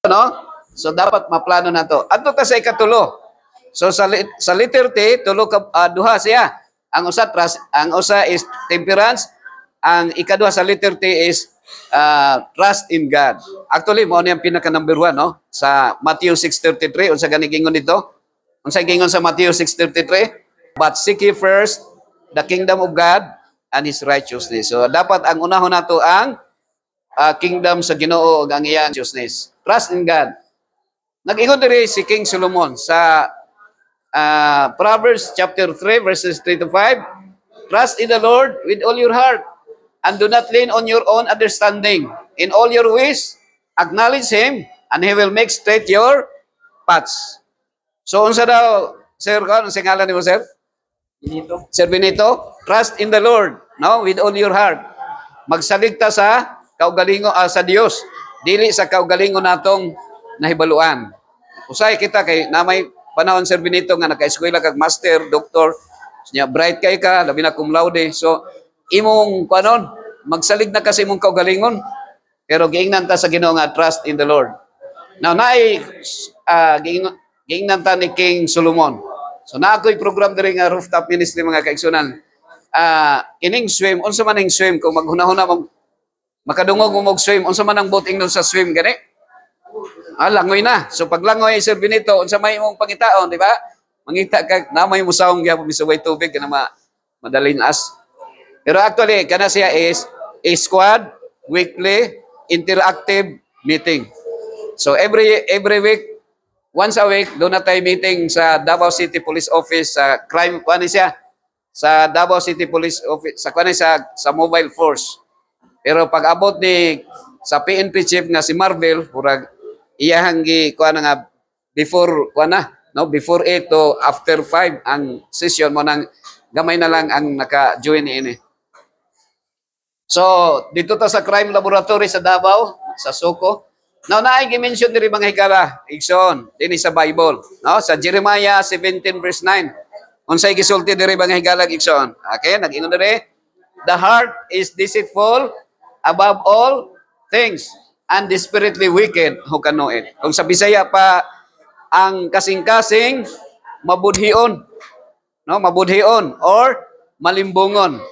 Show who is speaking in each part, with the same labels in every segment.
Speaker 1: no? So dapat maplano na to. Adto ta sa ikatulo. So sa letter T, tulo ka duha siya. Ang usa trust, ang usa is temperance, ang ikaduha sa letter T is trust in God. Actually mo ni ang pinaka number 1, no? Sa Matthew 6:33 unsa gani gingon dito? Unsa gingon sa Matthew 6:33? But seek ye first the kingdom of God and His righteousness. So dapat ang unahon nato ang kingdom sa Ginoo ug ang iyang righteousness. Trust in God. Nag-ingon diri si King Solomon sa Proverbs chapter 3 verses 3 to 5. Trust in the Lord with all your heart and do not lean on your own understanding. In all your ways, acknowledge Him and He will make straight your paths. So unsa daw, sir, ano sa ngalan ni mo, sir? Benito. Sir Benito, trust in the Lord, no, with all your heart. Magsaligta sa kaugalingon sa Dios, dili sa kaugalingon natong nahibaluan. Usay kita kay namay panahon, Sir Benito, nga naka-eskwela kag master, doktor, nya bright kay ka, labi na cum laude. So imong kanon magsalig na kasi imong kaugalingon, pero giingnan ta sa Ginoo nga trust in the Lord. Now naay giingnan ta ni King Solomon. So na ako'y program diri nga rooftop ministry mga kaigsunan. Kining swim, unsa man ning swim kung maghunahuna mo makadungog mo swim, unsa man ang boating nun sa swim gani? Langoy na. So paglangoy, Sir Benito, unsa may imong pangitaon, di ba? Mangita ka namay musawong gyapon misaway tubig kana madalin as. Pero actually kana siya is a squad weekly interactive meeting. So every week, once a week, doon na tayo meeting sa Davao City Police Office sa crime kuan siya sa Davao City Police Office sa kuan sa mobile force. Pero pag abot ni sa PNP chief nga si Marvel, murag iyahang gi kuan nga before kuan na, no, before 8 to after 5 ang session mo nang gamay na lang ang naka-join ini. So dito ta sa crime laboratory sa Davao, sa Soko. Now naay gi-mention diri mga higala, igsoon dinhi sa Bible, no, sa Jeremiah 17 verse 9. Unsay gisulti diri mga higala igsoon? Okay, nag-ingon diri, the heart is deceitful above all things and desperately wicked, who can know it? Kung sa Bisaya pa, ang kasing-kasing mabudhion, no, mabudhion or malimbungon.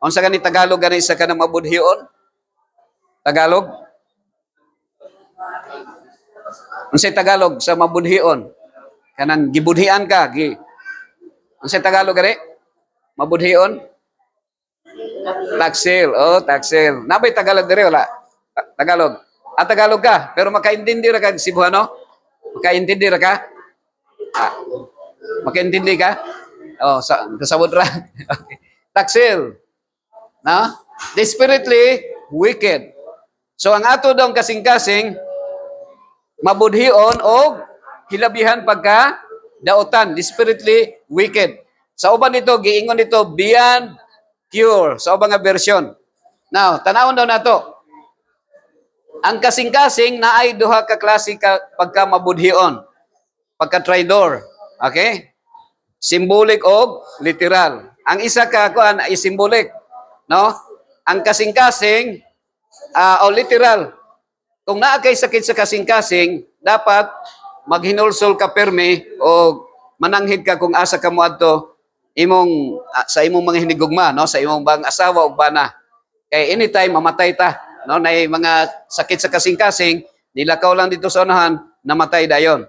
Speaker 1: Kung sa gani Tagalog gani sa kanang mabudhion? Tagalog? Unsay Tagalog sa mabudhion? Kanang gibudhian ka, unsay Tagalog gani? Mabudhion? Taksil. Oh, taksil. Nabay Tagalog diri wala? Tagalog. Tagalog ka, pero makaintindi ra kag Cebuano? Makaintindi ra ka? Makaintindi ka? Oh, kasabot ra. Okay. Taksil. No? Desperately wicked. So ang ato daw kasing-kasing mabudhion o hilabihan pagka daotan, desperately wicked. Sa uban nito giingon dito beyond cure. Sa ubang nga version. Now, tanawon daw nato. Ang kasing-kasing na ay duha ka klase pagka mabudhion, pagka traidor. Okay? Symbolic o literal. Ang isa ka kuan ay symbolic, no? Ang kasing-kasing o literal. Kung naa kay sakit sa kasing-kasing, dapat maghinulsol ka permi o mananghid ka kung asa ka moadto imong sa imong mga hinigugma, no, sa imong bang asawa o bana. Kay anytime mamatay ta, no, na mga sakit sa kasing-kasing, nilakaw lang dito sa unahan, namatay dayon.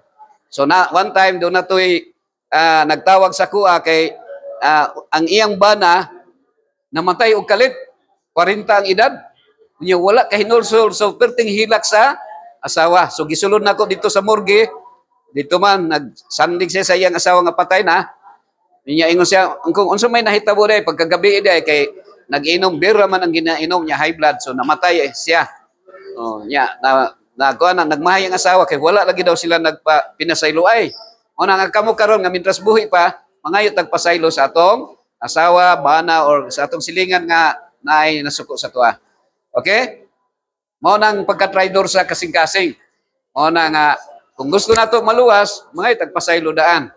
Speaker 1: So na one time do na toy nagtawag sa kuha kay ang iyang bana namatay og kalit 40 ang edad. Nya wala ka hinulsol, so perting hilak sa asawa. So gisulod nako dito sa morgue. Dito man nagsandig siya sa iyang asawa nga patay na. Niya ingon siya, kung unsa may nahitabo day pagkagabi day kay nag-inom beer man ang ginainom niya, high blood, so namatay siya. Oh, nya nagmahay ang asawa kay wala lagi daw sila pinasaylo ay. O nga kamo karon nga mintras buhi pa, mangayot tagpasaylo sa atong asawa, bana or sa atong silingan nga naay nasuko sa tuwa. Okay? Mao nang pagka-traidor sa kasing-kasing. Mao na nga kung gusto nato maluwas, mangayot tagpasaylo daan.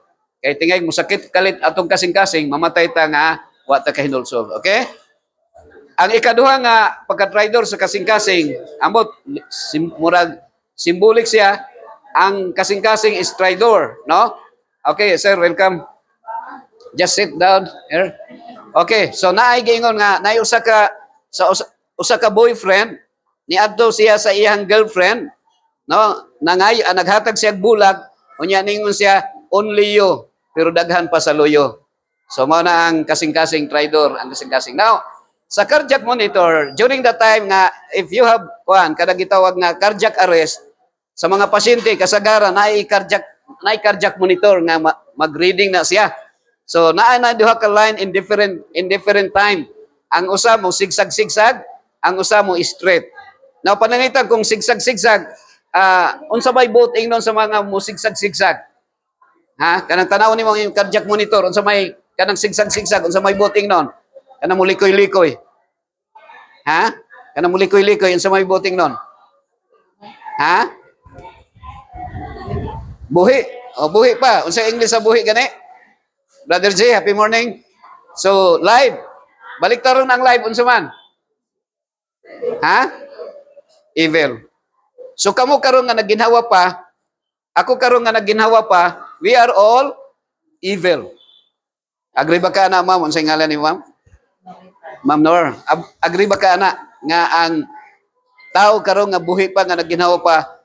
Speaker 1: Kay tingay mo sakit kalit atong kasing-kasing, mamatay ta nga wa ta kahinulsol. Okay? Ang ikaduha nga pagka-traidor sa kasing-kasing, ambot murag symbolic siya Ang kasing-kasing is tridor, no? Okay, sir, welcome. Just sit down here. Okay, so naay gingon nga naay usa ka boyfriend niadto siya sa iyang girlfriend, no? Naghatag siya og bulag, unya ningon siya only you, pero daghan pa sa loyo. So mao na ang kasing-kasing tridor, ang kasing-kasing. Now, sa cardiac monitor, during the time nga if you have kada gitawag nga cardiac arrest, sa mga pasyente kasagaran naay cardiac monitor nga mag-reading na siya. So naa na duha ka line in different time. Ang usa mo sigsag-sigsag, ang usa mo straight. Now panangitan kung sigsag-sigsag, unsa bay buting nun sa mga mo sigsag-sigsag? Ha? Kanang tanaw nimo yung cardiac monitor, unsa may kanang sigsag-sigsag, unsa may buting nun? Kanang mulikoy-likoy. Ha? Kanang mulikoy-likoy, unsa may buting nun? Ha? Buhi. O buhi pa. Unsa English sa buhi gani? Brother J, happy morning. So, live. Balik taron ang live unsa man? Ha? Evil. So kamo karon nga naginhawa pa, ako karon nga naginhawa pa, we are all evil. Agree ba ka na, ma'am? Unsay ngalan ni ma'am? Ma'am Nor. Agree ba ka na nga ang tao karon nga buhi pa nga naginhawa pa,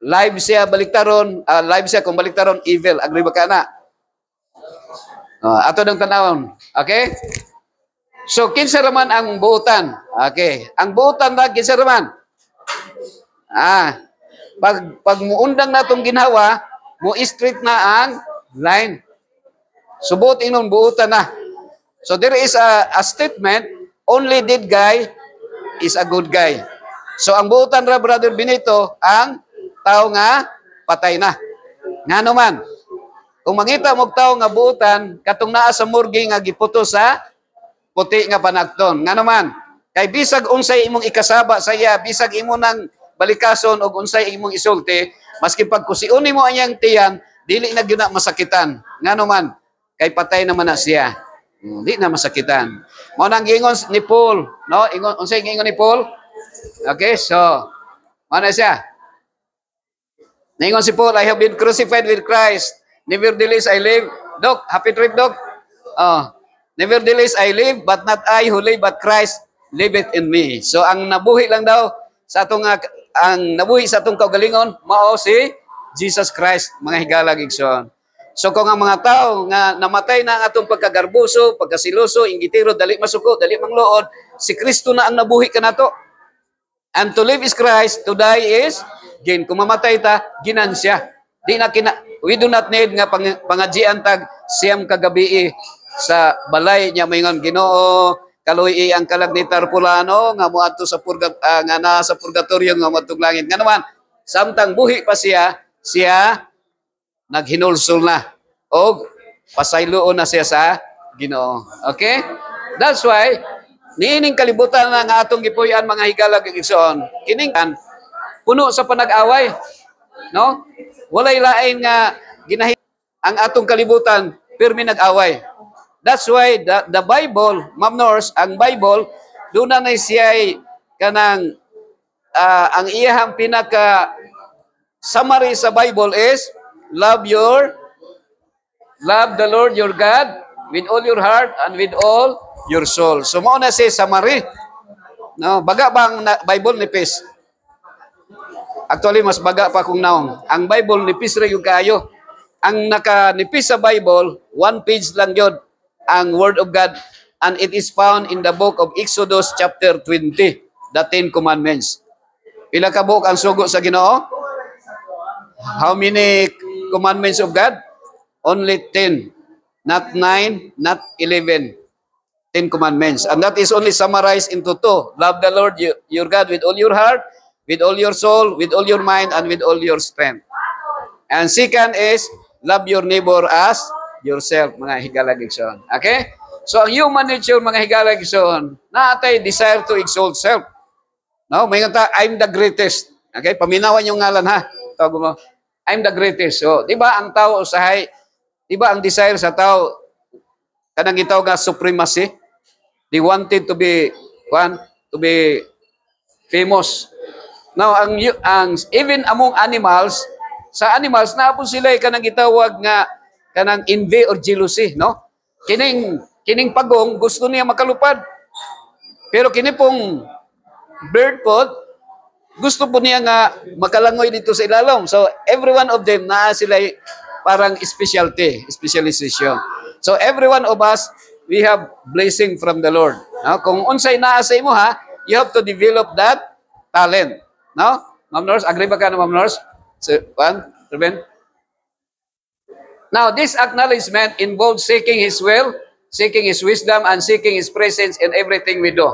Speaker 1: live siya baliktaron, live siya kung baliktaron evil. Agree ba ka na? Ato ng tanawon. Okay? So kinsa raman ang buutan? Okay. Ang buutan ra kinsa raman? Pag muundang natong ginhawa, mo straight na ang line. Subot inon buutan na. So there is a statement, only dead guy is a good guy. So ang buutan ra, Brother Benito, ang tao nga patay na. Ngano man, kung mangita mo tao nga buutan, katong naa sa morgue nga giputo sa puti nga panagton. Ngano man, kay bisag unsay imong ikasaba sa iya, bisag imo nang balikason og unsay imong isulti, maski pagkusiun nimo anyang tiyan, dili na gyud na masakitan. Ngano man, kay patay naman na siya. Di na masakitan. Mao nang giingon ni Paul, no? Ingon unsay giingon ni Paul? Okay, so ano siya? Ningon si Paul, I have been crucified with Christ. Nevertheless I live. Doc, happy trip, Doc. Nevertheless I live, but not I who live, but Christ liveth in me. So ang nabuhi lang daw sa atong ang nabuhi sa atong kaugalingon mao si Jesus Christ, mga higala igsoon. So kung ang mga tao nga namatay na ang atong pagkagarbuso, pagkasiloso, inggitiro, dali masuko, dali mangluod, si Kristo na ang nabuhi kanato. And to live is Christ, to die is gain. Kung mamatay ta, ginansya. Di na we do not need nga pangadjian tag siyam kagabi sa balay niya mayngon Ginoo, kaluy ang kalag ni Tarpulano nga moadto sa nga na sa purgatorio nga moadtong langit. Nga naman, samtang buhi pa siya naghinulsol na o pasayloon na siya sa Ginoo. Okay? That's why niining kalibutan na nga atong gipuy-an mga higalag igsoon. Kining puno sa panag-away. No? Walay lain nga ginahi ang atong kalibutan pirmi nag-away. That's why the Bible, Ma'am Nors, ang Bible doon na siya kanang ang iyang pinaka summary sa Bible is love the Lord your God with all your heart and with all your soul. So mao na siya summary. No, baga ba ang Bible nipis? Actually mas baga pa kung naong. Ang Bible nipis ra yung kaayo. Ang nakanipis sa Bible, one page lang yun ang Word of God, and it is found in the book of Exodus chapter 20, the 10 Commandments. Pila ka buok ang sugo sa Ginoo? How many commandments of God? Only 10. Not 9, not 11. 10 commandments. And that is only summarized into 2. Love the Lord your God with all your heart, with all your soul, with all your mind, and with all your strength. And second is, love your neighbor as yourself, mga higalagigsoon. Okay? So, ang human nature, mga higalagigsoon, naatay desire to exalt self. No? May nga I'm the greatest. Okay? Paminawan yung ngalan, ha? Tawag mo. I'm the greatest. So, di ba ang tao usahay, di ba ang desire sa tao, kanang gitawag nga supremacy? They wanted to be famous. Now, ang even among animals, sa animals na po sila kanang gitawag nga kanang envy or jealousy, no? Kining pagong gusto niya makalupad. Pero kini pong bird po, gusto po niya nga makalangoy dito sa ilalom. So every one of them na sila parang specialization. So every one of us, we have blessing from the Lord. No? Kung unsay naa sa imo ha, you have to develop that talent. No? Ma'am Nors, agree ba ka na Ma'am Nors? So, Ruben? Now, this acknowledgement involves seeking His will, seeking His wisdom, and seeking His presence in everything we do.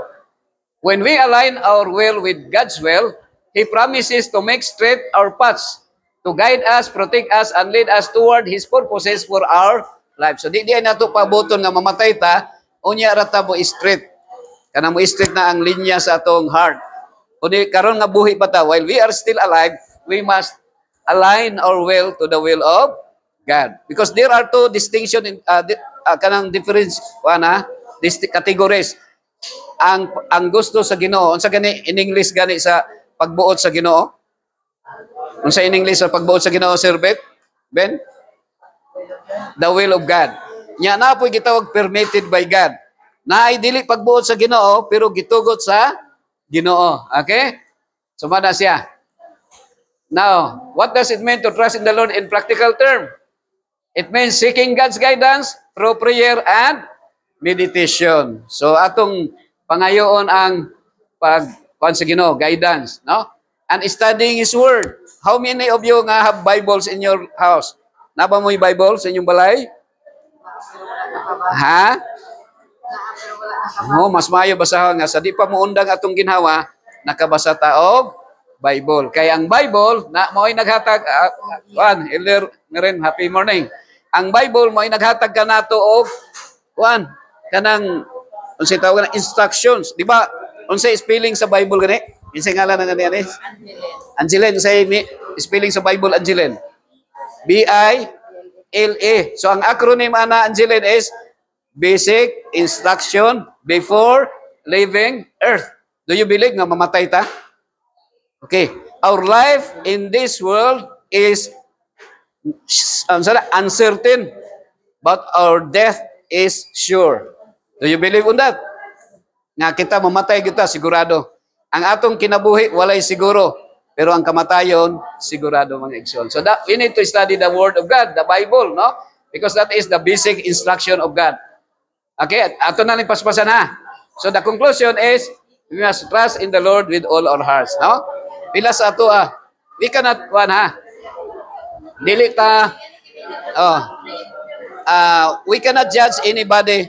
Speaker 1: When we align our will with God's will, He promises to make straight our paths, to guide us, protect us, and lead us toward His purposes for our life. So, di na ito pabuton nga mamatay ta, unya rata mo straight. Kanang mo straight na ang linya sa atong heart. Kundi karon nga buhi pa ta, while we are still alive, we must align our will to the will of God. Because there are two distinction in kanang difference categories. Ang gusto sa Ginoo, unsa gani in English gani sa pagbuot sa Ginoo? Unsa in English sa pagbuot sa Ginoo, Sir Ben? The will of God. Nya na po'y gitawag permitted by God. Na ay dili pagbuot sa Ginoo pero gitugot sa Ginoo. Okay? So mana siya. Now, what does it mean to trust in the Lord in practical term? It means seeking God's guidance through prayer and meditation. So atong pangayoon ang pagkuan sa Ginoo, guidance, no? And studying His Word. How many of you nga have Bibles in your house? Naba mo yung Bible sa inyong balay? Ha? Mas maayo basahon nga sa di pa mo undang atong ginhawa, nakabasa ta og Bible. Kaya ang Bible na mo'y naghatag Elder Ngeren, happy morning. Ang Bible mo'y naghatag kanato og kanang unsay tawag na instructions, di ba? Unsay spelling sa Bible gani? Unsay ngalan nga ni Angeline, unsay spelling sa Bible Angeline? B-I-L-A. So ang acronym ana Angeline is Basic Instruction Before Leaving Earth. Do you believe nga mamatay ta? Okay. Our life in this world is uncertain, but our death is sure. Do you believe on that? Nga kita mamatay kita, sigurado. Ang atong kinabuhi, walay siguro. Pero ang kamatayon, sigurado mga igsoon. So that, we need to study the Word of God, the Bible, no? Because that is the basic instruction of God. Okay, ato na paspasan ha. So the conclusion is, we must trust in the Lord with all our hearts, no? Pila sa ato we cannot, dili ta, we cannot judge anybody,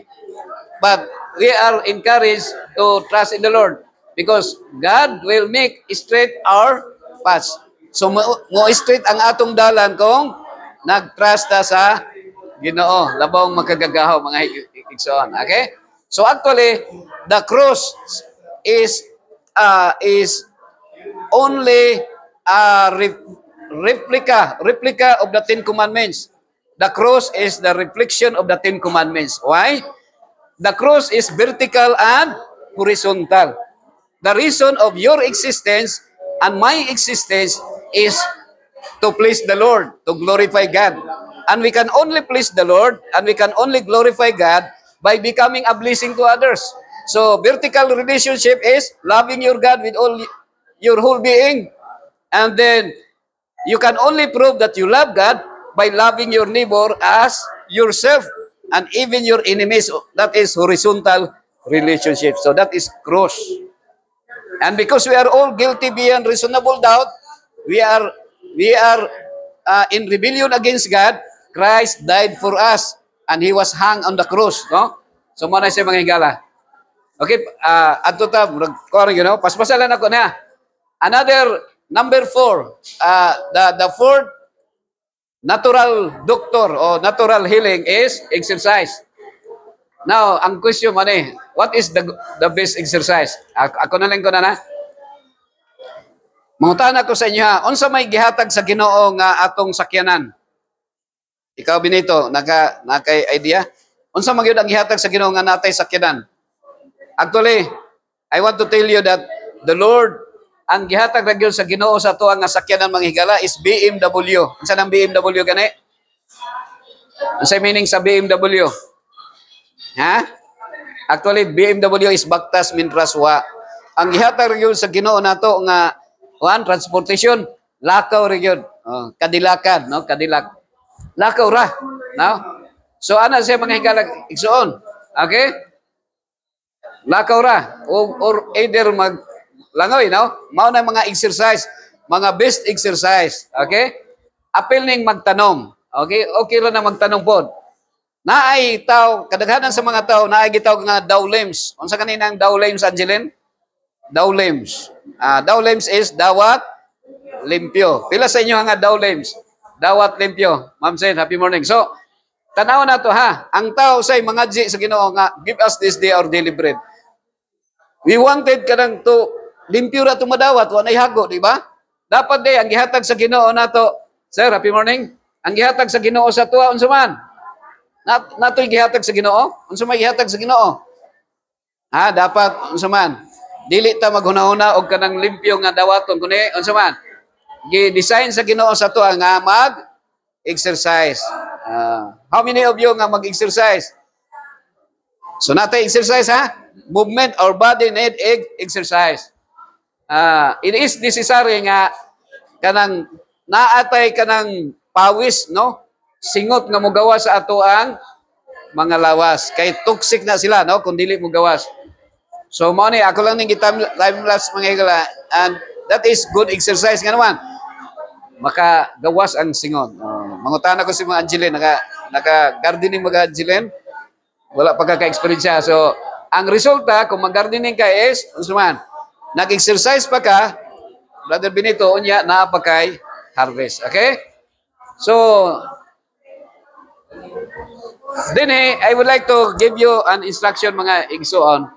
Speaker 1: but we are encouraged to trust in the Lord because God will make straight our paths. So mo straight ang atong dalan kung nag-trust ta sa Ginoo, labong makagagahaw mga igsoon. Okay? So actually, the cross is only a replica of the Ten Commandments. The cross is the reflection of the Ten Commandments. Why? The cross is vertical and horizontal. The reason of your existence and my existence is to please the Lord, to glorify God. And we can only please the Lord and we can only glorify God by becoming a blessing to others. So, vertical relationship is loving your God with all your whole being. And then, you can only prove that you love God by loving your neighbor as yourself and even your enemies. That is horizontal relationship. So, that is cross. And because we are all guilty beyond reasonable doubt, we are in rebellion against God. Christ died for us and He was hung on the cross, no? So muna siya mga higala. Okay, adto ta, paspasalan ako na. Another number 4, the fourth natural doctor or natural healing is exercise. Now, ang question man what is the best exercise? Ako na lang ko na. Mangutan ako sa inyo ha, unsa may gihatag sa Ginoo nga atong sakyanan? Ikaw Benito, naka idea? Unsa man gyud ang gihatag sa Ginoo nga natay sakyanan? Actually, I want to tell you that the Lord ang gihatag ra gyud sa Ginoo sa ato nga sakyanan mga higala is BMW. Unsa nang BMW gani? Unsa meaning sa BMW? Ha? Actually, BMW is baktas mintras wa. Ang gihatag ra gyud sa Ginoo nato nga transportation, lakaw ra gyud. Kadilakan, no? Kadilak. Lakaw ra, no? So ana siya mga higala igsoon. Okay? Lakaw ra or either langoy, no? Mao na mga exercise, mga best exercise. Okay? Apil ning magtanom. Okay? Okay ra na magtanong pod. Naay tao, kadaghanan sa mga tao, naay gitawag nga dawlims. Unsa kanina ang dawlims, Angeline? Dawlims. Dawlims is dawat limpyo. Pila sa inyo nga dawlims? Dawat limpyo. Ma'am Sen, happy morning. So, tanaw na to ha. Ang tao say mangadji sa Ginoo nga, give us this day our daily bread. We wanted kanang to limpyo ra to madawat, wa nay hago, di ba? Dapat day ang gihatag sa Ginoo nato. Sir, happy morning. Ang gihatag sa Ginoo sa tuwa unsa man? Natoy gihatag sa Ginoo? Unsa may gihatag sa Ginoo? Dapat unsa man? Dili ta maghuna-huna og kanang limpyo nga dawaton kundi unsa man? Gi-design sa Ginoo sa tuwa nga mag-exercise. How many of you nga mag-exercise? So natay exercise ha? Movement or body need exercise. It is necessary nga kanang naatay kanang pawis, no? Singot nga mogawa sa ato ang mga lawas. Kay toxic na sila, no? Kung dili mo gawas. So, mo ni ako lang ning time lapse mga higala, and that is good exercise nga naman. Makagawas ang singot. Mangutana ko si mga Angeline, naka-gardening mga Angeline, wala pa ka-experience. So, ang resulta, kung mag-gardening ka is, unsa man, nag-exercise pa ka, Brother Benito, unya, naa pa kay harvest. Okay? So, then I would like to give you an instruction mga igsoon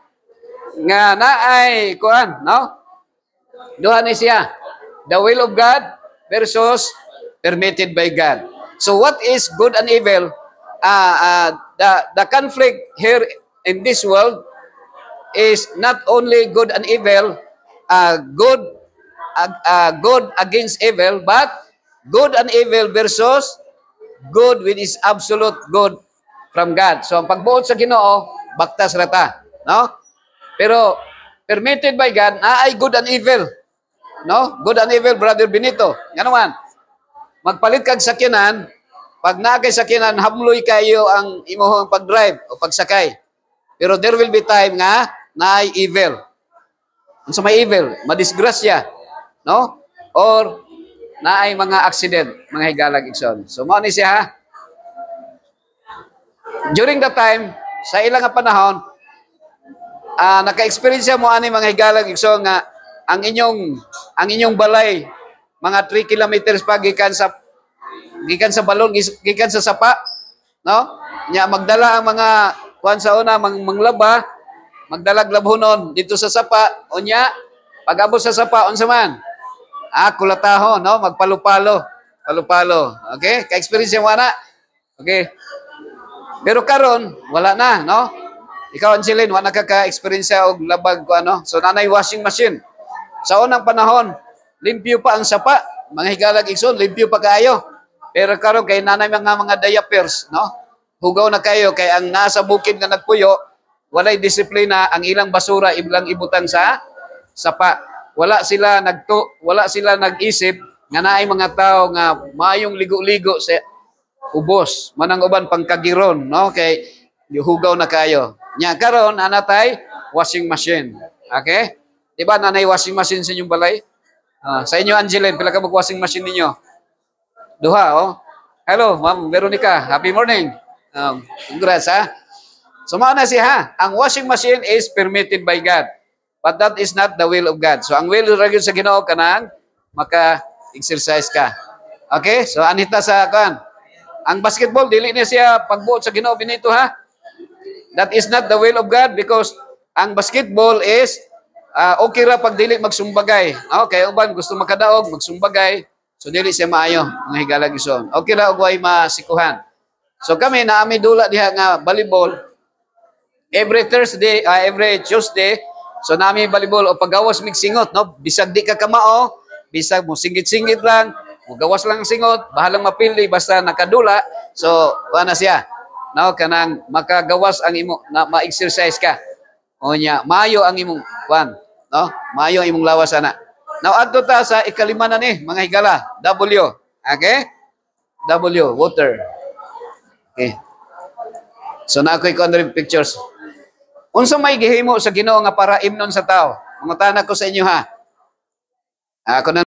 Speaker 1: nga naay kuan, no? Duha ni siya. The will of God versus permitted by God. So what is good and evil? The conflict here in this world is not only good and evil, good against evil, but good and evil versus good which is absolute good from God. So ang pagbuot sa Ginoo, baktas rata, no? Pero permitted by God, ay good and evil. No? Good and evil, Brother Benito. Nga naman, magpalit kag sakyanan, pag naakay sakyanan, hamloy kayo ang imuhang pag-drive o pagsakay. Pero there will be time nga na ay evil. Ano sa may evil? Madisgrasya. No? Or na ay mga accident, mga higalag igsoon. So, mo ni siya ha? During that time, sa ilang panahon, naka-experience mo ani mga higalag igsoon nga ang inyong balay mga 3 kilometers pa gikan sa balon, gikan sa sapa, no? Nya magdala ang mga kuan sa una manglaba, magdalag labhonon dito sa sapa, unya pag-abot sa sapa unsa man? Kulatahon, no? Magpalo-palo. Okay? Ka-experience mo ana? Okay. Pero karon wala na, no? Ikaw, Angeline, wala ka-experience og labag ko, ano? So, nanay washing machine. Sa unang panahon, limpyo pa ang sapa. Mga higalag igsoon, limpyo pa kayo. Pero karon kay nanay mga diapers, no? Hugaw na kayo, kay ang nasa bukid nga nagpuyo, walay disiplina, ang ilang basura, ilang ibutang sa sapa. Wala sila nag-isip, nga naay mga tao nga maayong ligo-ligo sa ubos. Manang uban pangkagiron, no? Kay hugaw na kayo. Nya karon anatay washing machine. Okay? Di ba nanay washing machine sa inyong balay? Sa inyo, Angeline, pila ka mag-washing machine ninyo? Duha, oh. Hello, Ma'am Veronica. Happy morning. Congrats, ha? So, mauna siya, ha? Ang washing machine is permitted by God. But that is not the will of God. So, ang will ragyon sa Ginoo kanang maka-exercise ka. Okay? So, anita sa kan. Ang basketball, dili na siya pagbuot sa Ginoo Benito, ha? That is not the will of God because ang basketball is okay ra pag dili magsumbagay. Okay, uban gusto makadaog, magsumbagay. So dili siya maayo, mga higalag ison. Okay ra og way masikuhan. So kami naami dula diha nga volleyball every Tuesday So nami volleyball o paggawas mig singot, no? Bisag di ka kamao, bisag mo singit-singit lang, mo gawas lang ang singot, bahalang mapili basta nakadula. So kuha na siya. No, kanang makagawas ang imo na ma-exercise ka. O nya, maayo ang imong kuan, no? Maayo ang imong lawas ana. Now adto ta sa ikalima na ni mga higala, W. Okay? W, water. Okay. So na ako'y kuan pictures. Unsa may gihimo sa Ginoo nga para imnon sa tao? Mangutana ko sa inyo ha. Ako na